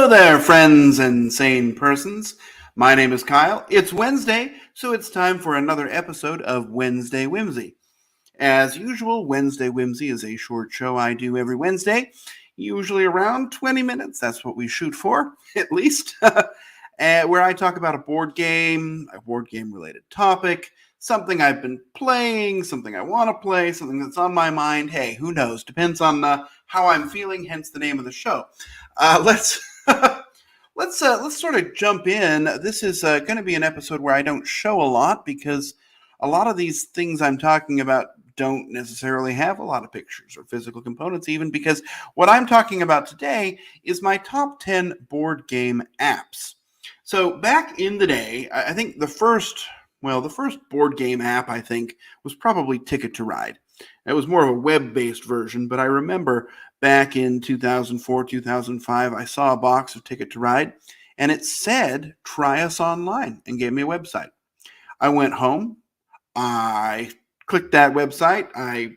Hello there, friends and sane persons. My name is Kyle. It's Wednesday, so it's time for another episode of Wednesday Whimsy. As usual, Wednesday Whimsy is a short show I do every Wednesday, usually around 20 minutes. That's what we shoot for, at least, where I talk about a board game related topic, something I've been playing, something I want to play, something that's on my mind. Hey, who knows? Depends on how I'm feeling, hence the name of the show. Let's sort of jump in. This is going to be an episode where I don't show a lot because a lot of these things I'm talking about don't necessarily have a lot of pictures or physical components, even because what I'm talking about today is my top 10 board game apps. So back in the day, I think the first board game app I think was probably Ticket to Ride. It was more of a web-based version, but I remember back in 2004, 2005, I saw a box of Ticket to Ride, and it said, "Try us online," and gave me a website. I went home, I clicked that website, I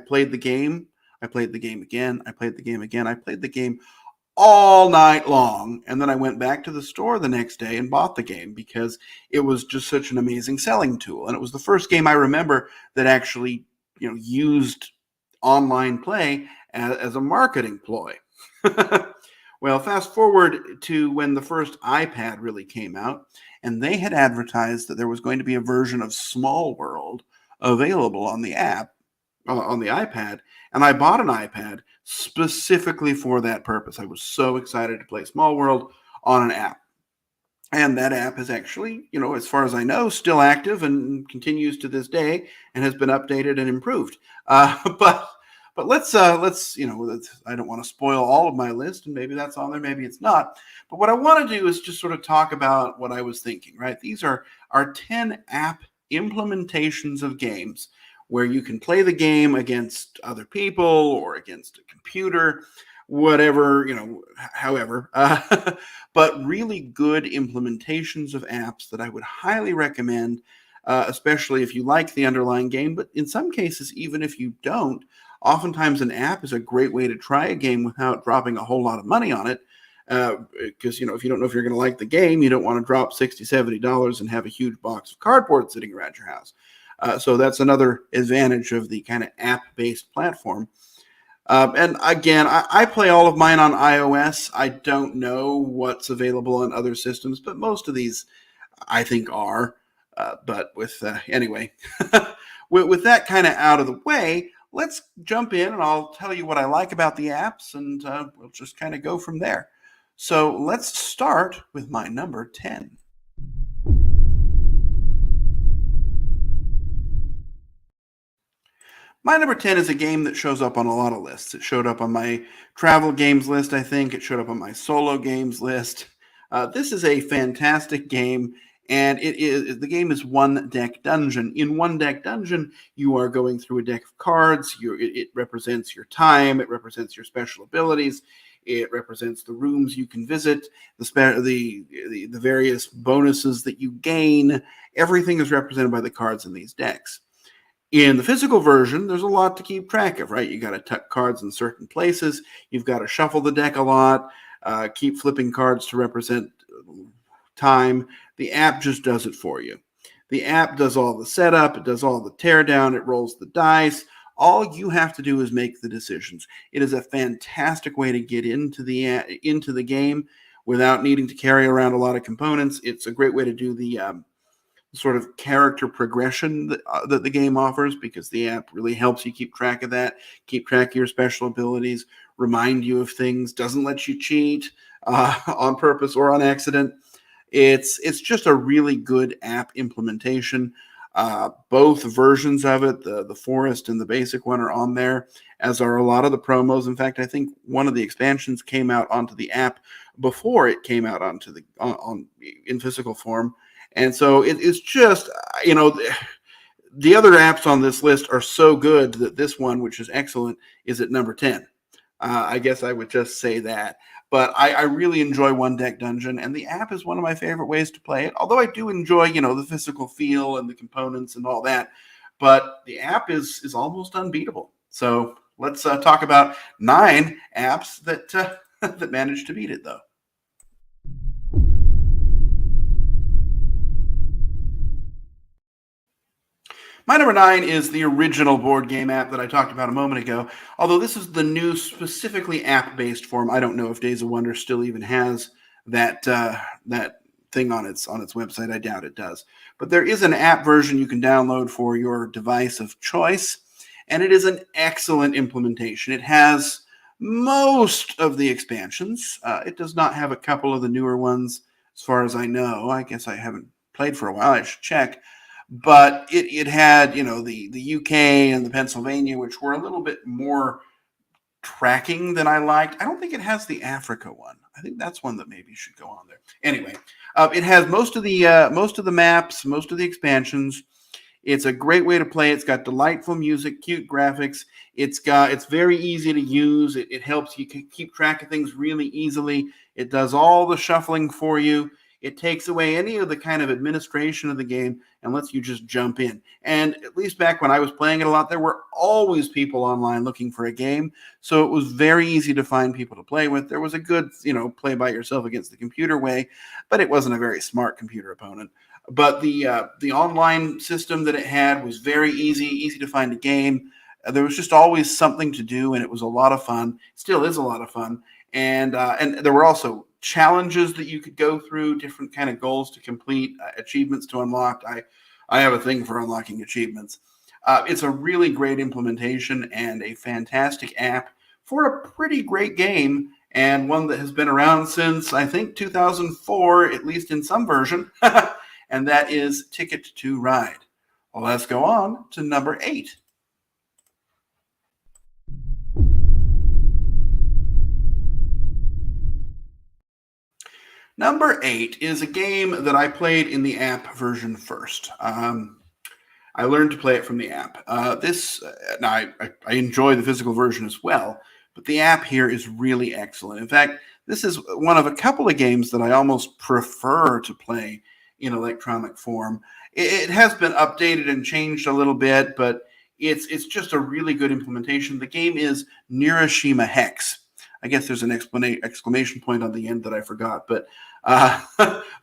played the game, I played the game again, I played the game again, I played the game all night long, and then I went back to the store the next day and bought the game because it was just such an amazing selling tool, and it was the first game I remember that actually used online play as a marketing ploy. Well, fast forward to when the first iPad really came out, and they had advertised that there was going to be a version of Small World available on the app, on the iPad, and I bought an iPad specifically for that purpose. I was so excited to play Small World on an app. And that app is actually, as far as I know, still active and continues to this day and has been updated and improved. But let's I don't want to spoil all of my list, and maybe that's on there, maybe it's not. But what I want to do is just sort of talk about what I was thinking, right? These are our 10 app implementations of games where you can play the game against other people or against a computer, whatever, however, but really good implementations of apps that I would highly recommend, especially if you like the underlying game. But in some cases, even if you don't, oftentimes an app is a great way to try a game without dropping a whole lot of money on it. Because, if you don't know if you're going to like the game, you don't want to drop $60, $70 and have a huge box of cardboard sitting around your house. So that's another advantage of the kind of app-based platform. And again, I play all of mine on iOS. I don't know what's available on other systems, but most of these I think are. But anyway, with that kind of out of the way, let's jump in and I'll tell you what I like about the apps, and we'll just kind of go from there. So let's start with my number 10. My number 10 is a game that shows up on a lot of lists. It showed up on my travel games list, I think. It showed up on my solo games list. This is a fantastic game, and the game is One Deck Dungeon. In One Deck Dungeon, you are going through a deck of cards. It represents your time. It represents your special abilities. It represents the rooms you can visit, the various bonuses that you gain. Everything is represented by the cards in these decks. In the physical version, there's a lot to keep track of, right? You got to tuck cards in certain places. You've got to shuffle the deck a lot, keep flipping cards to represent time. The app just does it for you. The app does all the setup. It does all the teardown. It rolls the dice. All you have to do is make the decisions. It is a fantastic way to get into the game without needing to carry around a lot of components. It's a great way to do the sort of character progression that the game offers, because the app really helps you keep track of that, keep track of your special abilities, remind you of things, doesn't let you cheat on purpose or on accident. It's just a really good app implementation. Both versions of it, the Forest and the basic one, are on there, as are a lot of the promos. In fact, I think one of the expansions came out onto the app before it came out onto in physical form. And so it's just, the other apps on this list are so good that this one, which is excellent, is at number 10. I guess I would just say that. But I really enjoy One Deck Dungeon, and the app is one of my favorite ways to play it. Although I do enjoy, the physical feel and the components and all that. But the app is almost unbeatable. So let's talk about 9 apps that that managed to beat it, though. My number 9 is the original board game app that I talked about a moment ago. Although this is the new, specifically app-based form. I don't know if Days of Wonder still even has that thing on its website. I doubt it does. But there is an app version you can download for your device of choice, and it is an excellent implementation. It has most of the expansions. It does not have a couple of the newer ones, as far as I know. I guess I haven't played for a while. I should check. But it had, the UK and the Pennsylvania, which were a little bit more tracking than I liked. I don't think it has the Africa one. I think that's one that maybe should go on there. Anyway, it has most of the maps, most of the expansions. It's a great way to play. It's got delightful music, cute graphics. It's very easy to use. It helps you keep track of things really easily. It does all the shuffling for you. It takes away any of the kind of administration of the game and lets you just jump in. And at least back when I was playing it a lot, there were always people online looking for a game. So it was very easy to find people to play with. There was a good, play by yourself against the computer way, but it wasn't a very smart computer opponent. But the online system that it had was very easy to find a game. There was just always something to do, and it was a lot of fun. Still is a lot of fun. And there were also challenges that you could go through, different kind of goals to complete, achievements to unlock. I have a thing for unlocking achievements. It's a really great implementation and a fantastic app for a pretty great game, and one that has been around since, I think, 2004, at least in some version, and that is Ticket to Ride. Well, let's go on to number 8. Number 8 is a game that I played in the app version first. I learned to play it from the app. Now I enjoy the physical version as well, but the app here is really excellent. In fact, this is one of a couple of games that I almost prefer to play in electronic form. It has been updated and changed a little bit, but it's just a really good implementation. The game is Nirusha Hex. I guess there's an exclamation point on the end that I forgot, but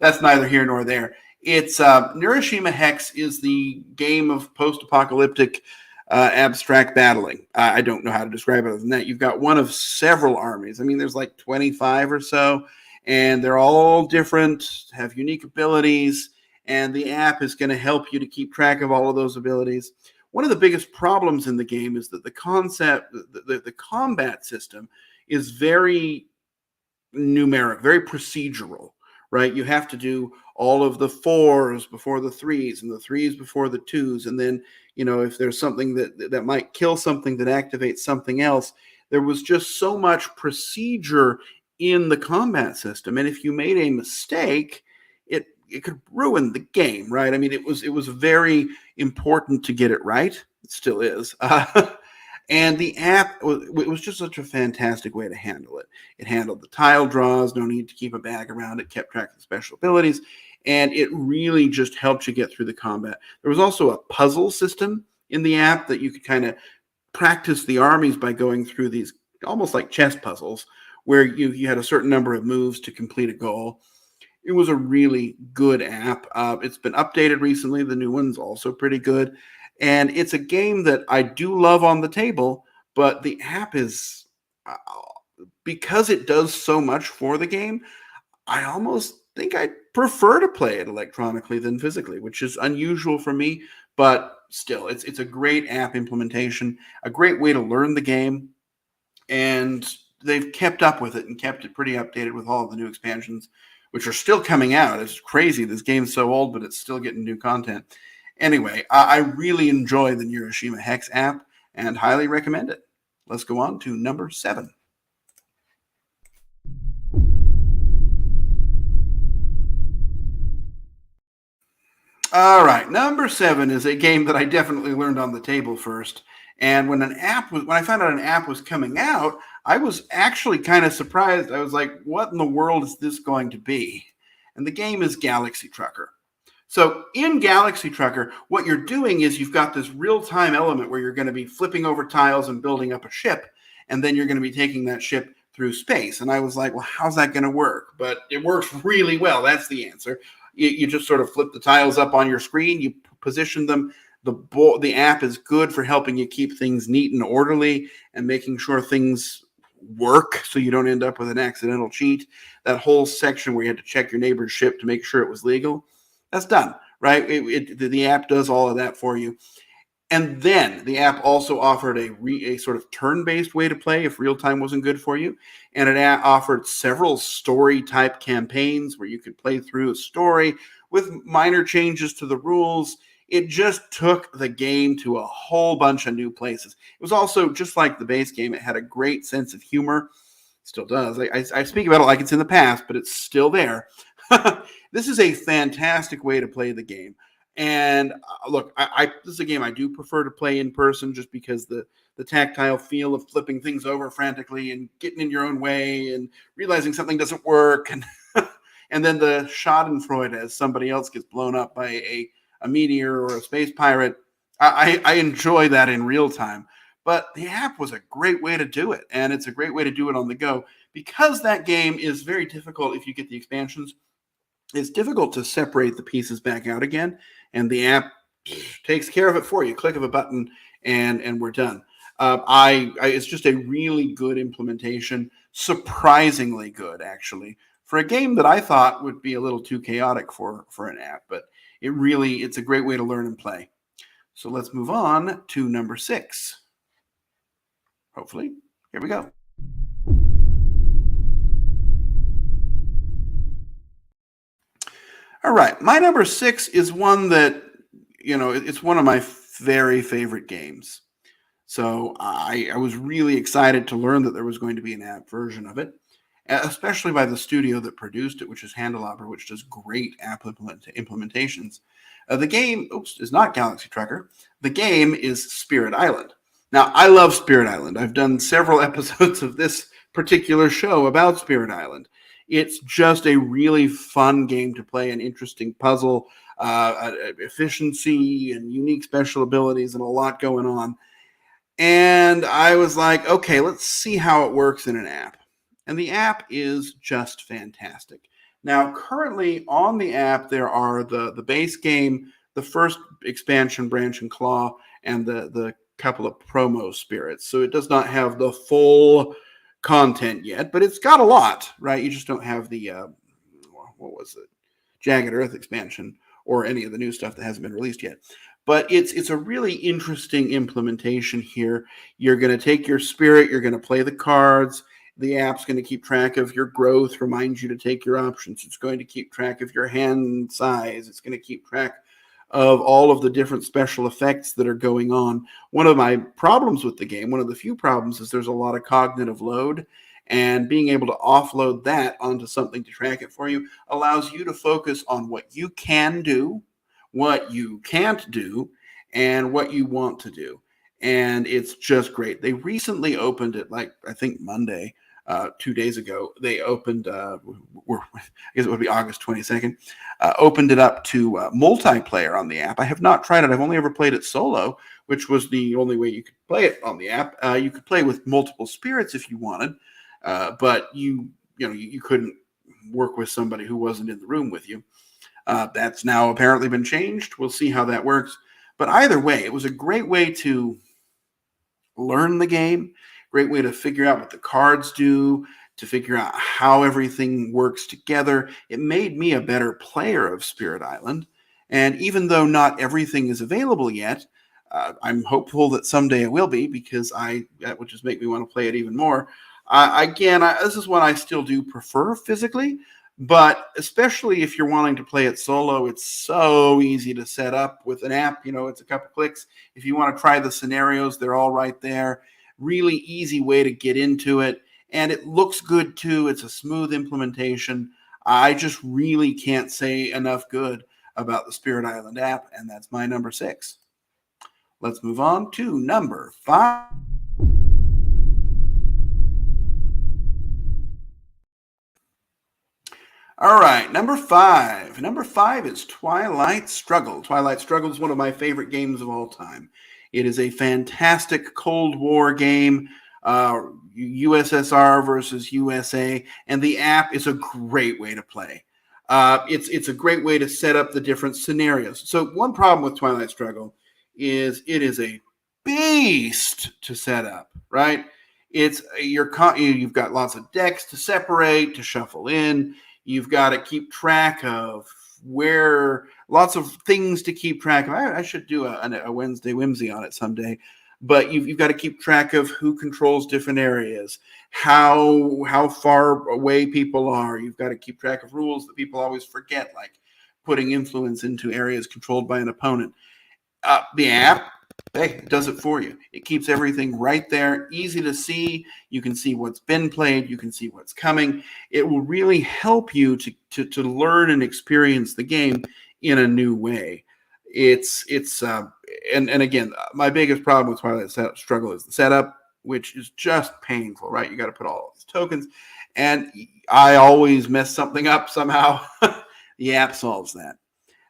that's neither here nor there. It's Nirusha Hex is the game of post-apocalyptic abstract battling. I don't know how to describe it other than that. You've got one of several armies. I mean, there's like 25 or so, and they're all different, have unique abilities, and the app is going to help you to keep track of all of those abilities. One of the biggest problems in the game is that the combat system is very numeric, very procedural, right? You have to do all of the 4s before the 3s and the 3s before the 2s. And then, if there's something that might kill something that activates something else, there was just so much procedure in the combat system. And if you made a mistake, it could ruin the game, right? I mean, it was very important to get it right. It still is. And the app, it was just such a fantastic way to handle it. It handled the tile draws, no need to keep a bag around it, kept track of the special abilities, and it really just helped you get through the combat. There was also a puzzle system in the app that you could kind of practice the armies by going through these almost like chess puzzles, where you had a certain number of moves to complete a goal. It was a really good app. It's been updated recently. The new one's also pretty good. And it's a game that I do love on the table, but the app is, because it does so much for the game, I almost think I prefer to play it electronically than physically, which is unusual for me, but still, it's a great app implementation, a great way to learn the game, and they've kept up with it and kept it pretty updated with all of the new expansions, which are still coming out. It's crazy. This game's so old, but it's still getting new content. Anyway, I really enjoy the Nirusha Hex app and highly recommend it. Let's go on to number 7. All right, number 7 is a game that I definitely learned on the table first. And when I found out an app was coming out, I was actually kind of surprised. I was like, what in the world is this going to be? And the game is Galaxy Trucker. So in Galaxy Trucker, what you're doing is you've got this real-time element where you're going to be flipping over tiles and building up a ship, and then you're going to be taking that ship through space. And I was like, well, how's that going to work? But it works really well. That's the answer. You just sort of flip the tiles up on your screen, you position them, The app is good for helping you keep things neat and orderly and making sure things work so you don't end up with an accidental cheat. That whole section where you had to check your neighbor's ship to make sure it was legal, that's done, right? The app does all of that for you. And then the app also offered a sort of turn-based way to play if real-time wasn't good for you. And it offered several story-type campaigns where you could play through a story with minor changes to the rules. It just took the game to a whole bunch of new places. It was also, just like the base game, it had a great sense of humor. Still does. I speak about it like it's in the past, but it's still there. This is a fantastic way to play the game. And look, this is a game I do prefer to play in person just because the tactile feel of flipping things over frantically and getting in your own way and realizing something doesn't work. And and then the schadenfreude as somebody else gets blown up by a meteor or a space pirate. I enjoy that in real time. But the app was a great way to do it. And it's a great way to do it on the go. Because that game is very difficult if you get the expansions, it's difficult to separate the pieces back out again. And the app takes care of it for you. Click of a button and we're done. It's just a really good implementation. Surprisingly good, actually, for a game that I thought would be a little too chaotic for an app. But it's a great way to learn and play. So let's move on to number 6. Hopefully, here we go. All right, my number 6 is one that, it's one of my very favorite games. So I was really excited to learn that there was going to be an app version of it, especially by the studio that produced it, which is Handelabra, which does great app implementations. The game, is not Galaxy Trucker. The game is Spirit Island. Now, I love Spirit Island. I've done several episodes of this particular show about Spirit Island. It's just a really fun game to play, an interesting puzzle, efficiency and unique special abilities and a lot going on. And I was like, okay, let's see how it works in an app. And the app is just fantastic. Now, currently on the app, there are the base game, the first expansion, Branch and Claw, and the couple of promo spirits. So it does not have the full content yet, but it's got a lot, right? You just don't have the, Jagged Earth expansion or any of the new stuff that hasn't been released yet. But it's a really interesting implementation here. You're going to take your spirit, you're going to play the cards. The app's going to keep track of your growth, reminds you to take your options. It's going to keep track of your hand size. It's going to keep track of all of the different special effects that are going on. One of my problems with the game, one of the few problems, is there's a lot of cognitive load. And being able to offload that onto something to track it for you allows you to focus on what you can do, what you can't do, and what you want to do. And it's just great. They recently opened it, I think Monday, 2 days ago. They opened, I guess it would be August 22nd, opened it up to multiplayer on the app. I have not tried it. I've only ever played it solo, which was the only way you could play it on the app. You could play with multiple spirits if you wanted, but you couldn't work with somebody who wasn't in the room with you. That's now apparently been changed. We'll see how that works. But either way, it was a great way to learn the game, great way to figure out what the cards do, to figure out how everything works together. It made me a better player of Spirit Island. And even though not everything is available yet, I'm hopeful that someday it will be, because that would just make me want to play it even more. This is one I still do prefer physically, but especially if you're wanting to play it solo, it's so easy to set up with an app. It's a couple clicks. If you want to try the scenarios, they're all right there. Really easy way to get into it. And it looks good too. It's a smooth implementation. I just really can't say enough good about the Spirit Island app, and that's my number 6. Let's move on to number 5. All right, number 5. Number 5 is Twilight Struggle. Twilight Struggle is one of my favorite games of all time. It is a fantastic Cold War game, USSR versus USA, and the app is a great way to play. It's a great way to set up the different scenarios. So one problem with Twilight Struggle is it is a beast to set up, right? You've got lots of decks to separate, to shuffle in. You've got to keep track of where lots of things to keep track of. I should do a Wednesday Whimsy on it someday. But you've got to keep track of who controls different areas, how far away people are. You've got to keep track of rules that people always forget, like putting influence into areas controlled by an opponent. The app, hey, it does it for you. It keeps everything right there, easy to see. You can see what's been played. You can see what's coming. It will really help you to learn and experience the game in a new way. And again, my biggest problem with Twilight Struggle is the setup, which is just painful, right? You got to put all these tokens, and I always mess something up somehow. The app solves that.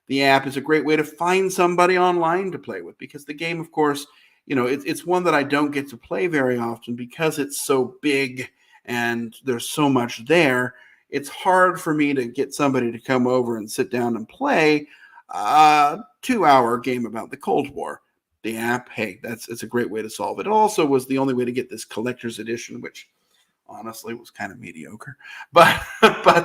The app is a great way to find somebody online to play with, because the game, of course, it's one that I don't get to play very often because it's so big and there's so much there. It's hard for me to get somebody to come over and sit down and play a 2-hour game about the Cold War. The app, hey, it's a great way to solve it. It also was the only way to get this collector's edition, which honestly was kind of mediocre. But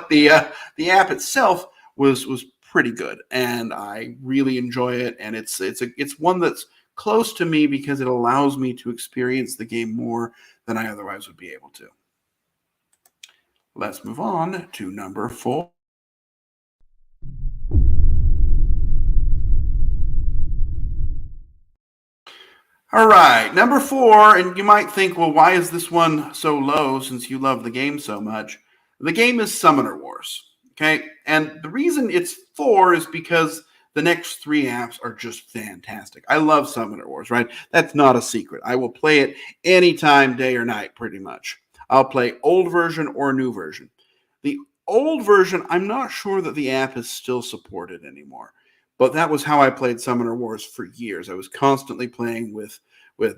the app itself was pretty good, and I really enjoy it. And it's one that's close to me because it allows me to experience the game more than I otherwise would be able to. Let's move on to number 4. All right, number 4, and you might think, well, why is this one so low since you love the game so much? The game is Summoner Wars, okay? And the reason it's 4 is because the next 3 apps are just fantastic. I love Summoner Wars, right? That's not a secret. I will play it anytime, day or night, pretty much. I'll play old version or new version. The old version, I'm not sure that the app is still supported anymore. But that was how I played Summoner Wars for years. I was constantly playing with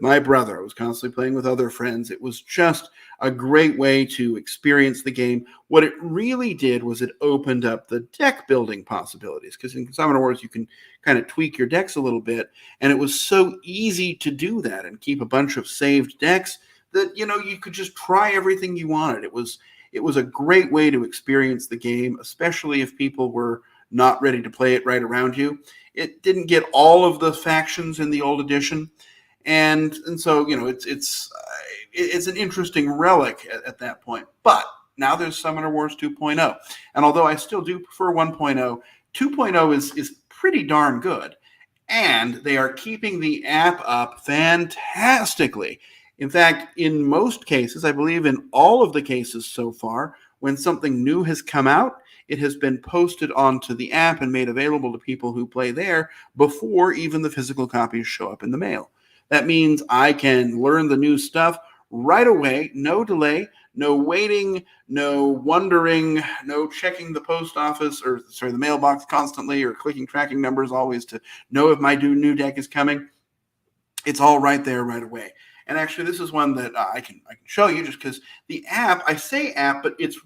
my brother. I was constantly playing with other friends. It was just a great way to experience the game. What it really did was it opened up the deck building possibilities, because in Summoner Wars you can kind of tweak your decks a little bit, and it was so easy to do that and keep a bunch of saved decks that you could just try everything you wanted. It was a great way to experience the game, especially if people were not ready to play it right around you. It didn't get all of the factions in the old edition, and so it's an interesting relic at that point. But now there's Summoner Wars 2.0, and although I still do prefer 1.0, 2.0 is pretty darn good, and they are keeping the app up fantastically. In fact, in most cases, I believe in all of the cases so far, when something new has come out, it has been posted onto the app and made available to people who play there before even the physical copies show up in the mail. That means I can learn the new stuff right away, no delay, no waiting, no wondering, no checking the post office the mailbox constantly, or clicking tracking numbers always to know if my new deck is coming. It's all right there right away. And actually, this is one that I can show you, just because the app, I say app, but it's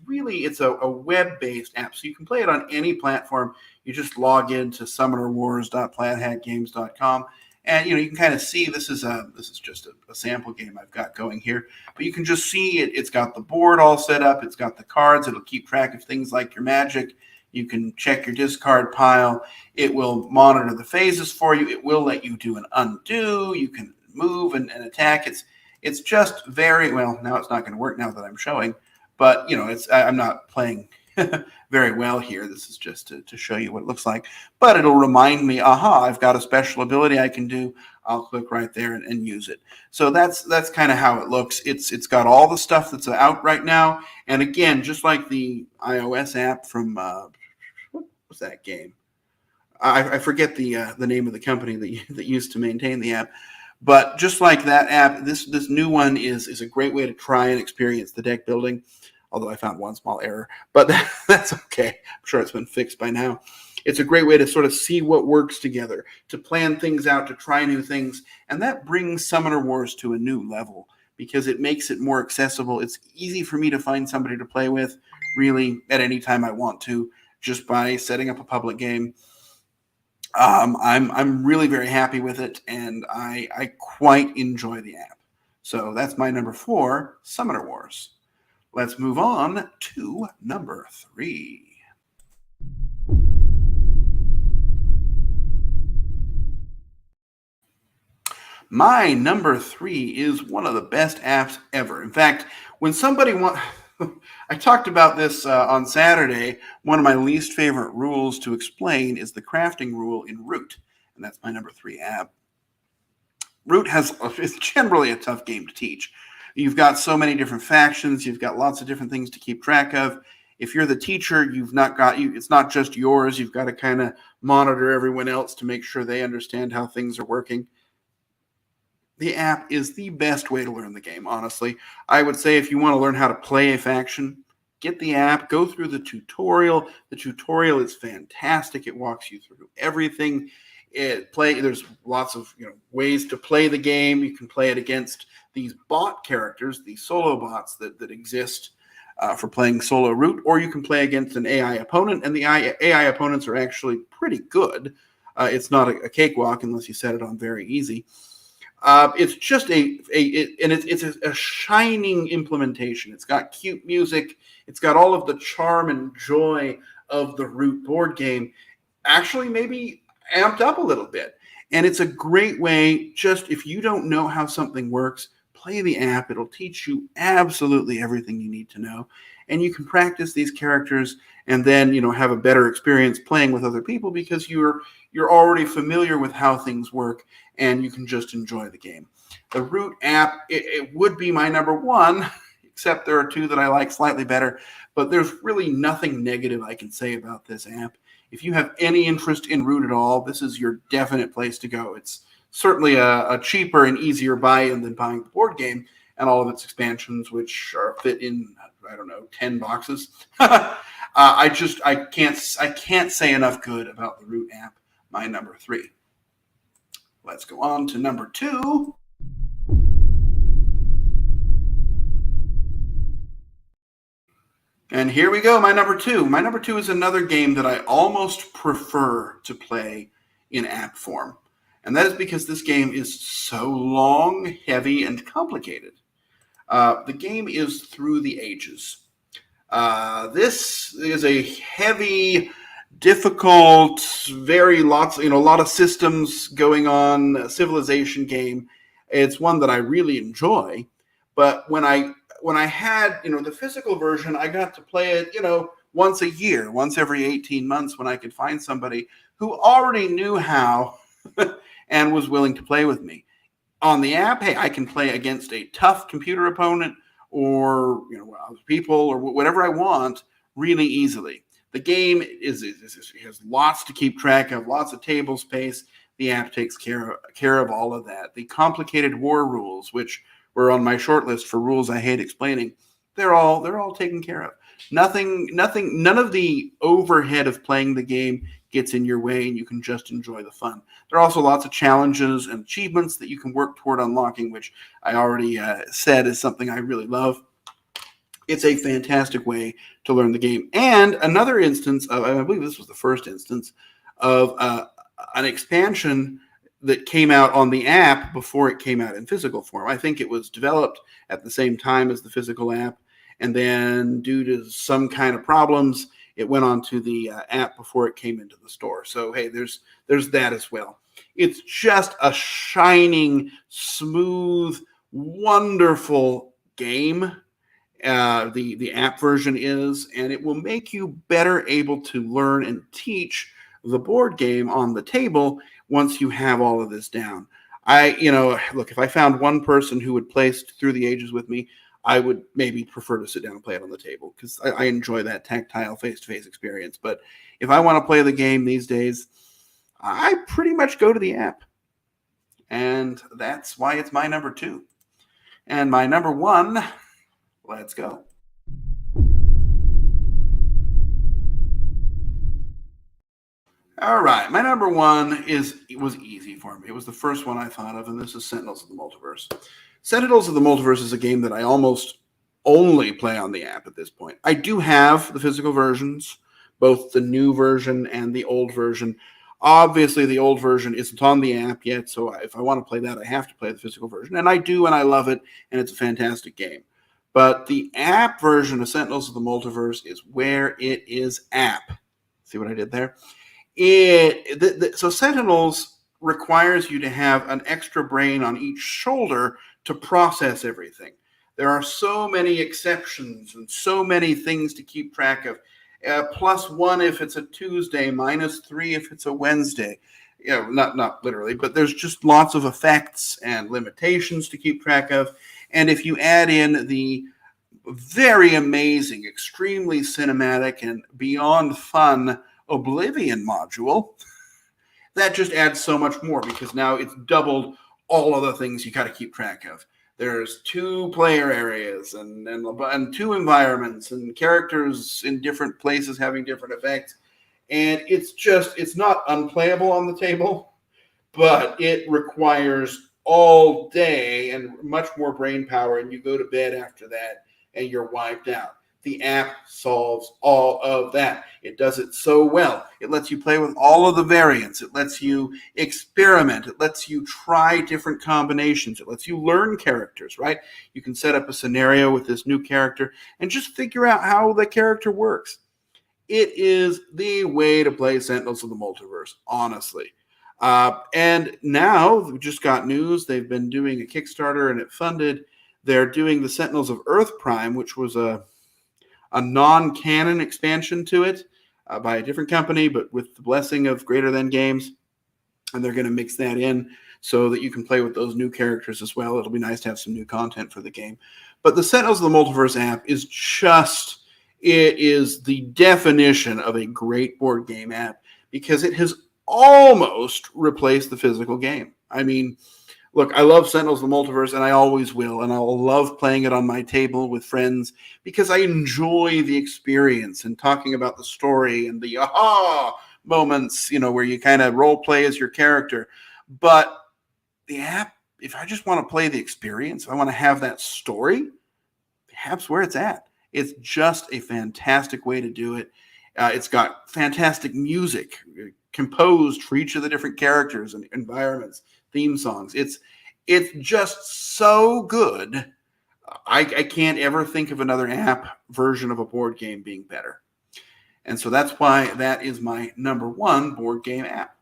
a web-based app. So you can play it on any platform. You just log into summonerwars.plaidhatgames.com. And you can kind of see this is just a sample game I've got going here. But you can just see it's got the board all set up. It's got the cards. It'll keep track of things like your magic. You can check your discard pile. It will monitor the phases for you. It will let you do an undo. You can move and attack. It's just very well. Now it's not going to work now that I'm showing, but I'm not playing very well here. This is just to show you what it looks like, but it'll remind me, I've got a special ability I can do. I'll click right there and use it. So that's kind of how it looks. It's got all the stuff that's out right now, and again, just like the iOS app from what was that game? I forget the name of the company that used to maintain the app. But just like that app, this new one is a great way to try and experience the deck building, although I found one small error. But that's okay. I'm sure it's been fixed by now. It's a great way to sort of see what works together, to plan things out, to try new things. And that brings Summoner Wars to a new level because it makes it more accessible. It's easy for me to find somebody to play with, really, at any time I want to, just by setting up a public game. I'm really very happy with it, and I quite enjoy the app. So that's my number 4, Summoner Wars. Let's move on to number 3. My number 3 is one of the best apps ever. In fact, when somebody wants, I talked about this on Saturday. One of my least favorite rules to explain is the crafting rule in Root, and that's my number 3 app. Root is generally a tough game to teach. You've got so many different factions. You've got lots of different things to keep track of. If you're the teacher, it's not just yours. You've got to kind of monitor everyone else to make sure they understand how things are working. The app is the best way to learn the game, honestly. I would say if you want to learn how to play a faction, get the app, go through the tutorial. The tutorial is fantastic. It walks you through everything. There's lots of ways to play the game. You can play it against these bot characters, these solo bots that exist for playing solo Root, or you can play against an AI opponent, and the AI opponents are actually pretty good. It's not a cakewalk unless you set it on very easy. It's just it's a shining implementation. It's got cute music. It's got all of the charm and joy of the Root board game, actually maybe amped up a little bit. And it's a great way, just if you don't know how something works, play the app. It'll teach you absolutely everything you need to know. And you can practice these characters and then, have a better experience playing with other people because you're already familiar with how things work and you can just enjoy the game. The Root app, it would be my number 1, except there are 2 that I like slightly better, but there's really nothing negative I can say about this app. If you have any interest in Root at all, this is your definite place to go. It's certainly a cheaper and easier buy-in than buying the board game and all of its expansions, which are fit in, 10 boxes. I can't say enough good about the Root app. My number 3. Let's go on to number 2. And here we go, my number 2. My number 2 is another game that I almost prefer to play in app form. And that is because this game is so long, heavy, and complicated. The game is Through the Ages. This is a heavy, difficult, a lot of systems going on, civilization game. It's one that I really enjoy. But when I had, the physical version, I got to play it, once a year, once every 18 months when I could find somebody who already knew how and was willing to play with me. On the app, hey, I can play against a tough computer opponent or other people or whatever I want really easily. The game has lots to keep track of, lots of table space. The app takes care of all of that. The complicated war rules, which were on my short list for rules I hate explaining, they're all taken care of. None of the overhead of playing the game gets in your way, and you can just enjoy the fun. There are also lots of challenges and achievements that you can work toward unlocking, which I already said is something I really love. It's a fantastic way to learn the game. And another instance of, I believe this was the first instance, of an expansion that came out on the app before it came out in physical form. I think it was developed at the same time as the physical app, and then due to some kind of problems, it went on to the app before it came into the store. So, hey, there's that as well. It's just a shining, smooth, wonderful game. The app version is, and it will make you better able to learn and teach the board game on the table once you have all of this down. Look, if I found one person who would play Through the Ages with me, I would maybe prefer to sit down and play it on the table because I enjoy that tactile face-to-face experience. But if I want to play the game these days, I pretty much go to the app. And that's why it's my number 2. And my number 1, let's go. All right, my number 1 was easy for me. It was the first one I thought of, and this is Sentinels of the Multiverse. Sentinels of the Multiverse is a game that I almost only play on the app at this point. I do have the physical versions, both the new version and the old version. Obviously, the old version isn't on the app yet, so if I want to play that, I have to play the physical version. And I do, and I love it, and it's a fantastic game. But the app version of Sentinels of the Multiverse is where it is app. See what I did there? So Sentinels requires you to have an extra brain on each shoulder to process everything. There are so many exceptions and so many things to keep track of. +1 if it's a Tuesday, -3 if it's a Wednesday. Not literally, but there's just lots of effects and limitations to keep track of. And if you add in the very amazing, extremely cinematic, and beyond fun Oblivion module, that just adds so much more, because now it's doubled all of the things you got to keep track of. There's 2 player areas and 2 environments and characters in different places having different effects. And it's not unplayable on the table, but it requires all day and much more brain power, and you go to bed after that and you're wiped out. The app solves all of that. It does it so well. It lets you play with all of the variants. It lets you experiment. It lets you try different combinations. It lets you learn characters, right? You can set up a scenario with this new character and just figure out how the character works. It is the way to play Sentinels of the Multiverse, honestly. And now we just got news. They've been doing a Kickstarter and it funded. They're doing the Sentinels of Earth Prime, which was a non-canon expansion to it by a different company, but with the blessing of Greater Than Games. And they're going to mix that in so that you can play with those new characters as well. It'll be nice to have some new content for the game. But the Sentinels of the Multiverse app is it is the definition of a great board game app, because it has almost replaced the physical game. I mean, look, I love Sentinels of the Multiverse, and I always will, and I'll love playing it on my table with friends because I enjoy the experience and talking about the story and the aha moments, where you kind of role play as your character. But the app, if I just want to play the experience, if I want to have that story, the app's where it's at. It's just a fantastic way to do it. It's got fantastic music composed for each of the different characters and environments, theme songs. It's just so good. I can't ever think of another app version of a board game being better. And so that's why that is my number 1 board game app.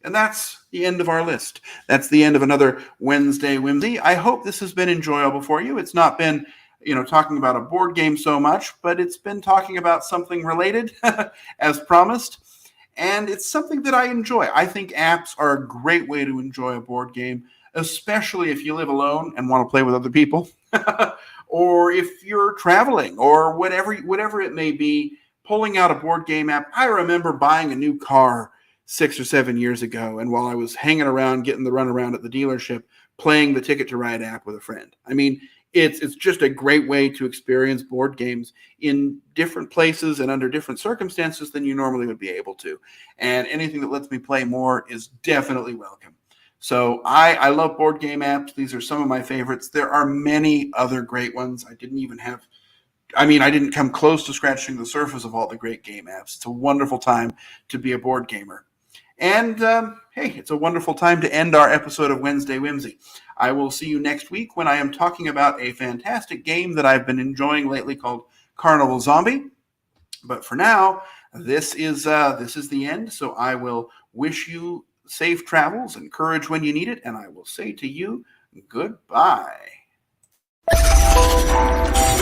And that's the end of our list. That's the end of another Wednesday Whimsy. I hope this has been enjoyable for you. It's not been, talking about a board game so much, but it's been talking about something related as promised. And it's something that I enjoy. I think apps are a great way to enjoy a board game, especially if you live alone and want to play with other people, or if you're traveling, or whatever it may be. Pulling out a board game app. I remember buying a new car 6 or 7 years ago, and while I was hanging around getting the runaround at the dealership, playing the Ticket to Ride app with a friend. I mean, it's just a great way to experience board games in different places and under different circumstances than you normally would be able to. And anything that lets me play more is definitely welcome. So I love board game apps. These are some of my favorites. There are many other great ones. I didn't come close to scratching the surface of all the great game apps. It's a wonderful time to be a board gamer. And, hey, it's a wonderful time to end our episode of Wednesday Whimsy. I will see you next week when I am talking about a fantastic game that I've been enjoying lately called Carnival Zombie. But for now, this is the end. So I will wish you safe travels and courage when you need it. And I will say to you, goodbye.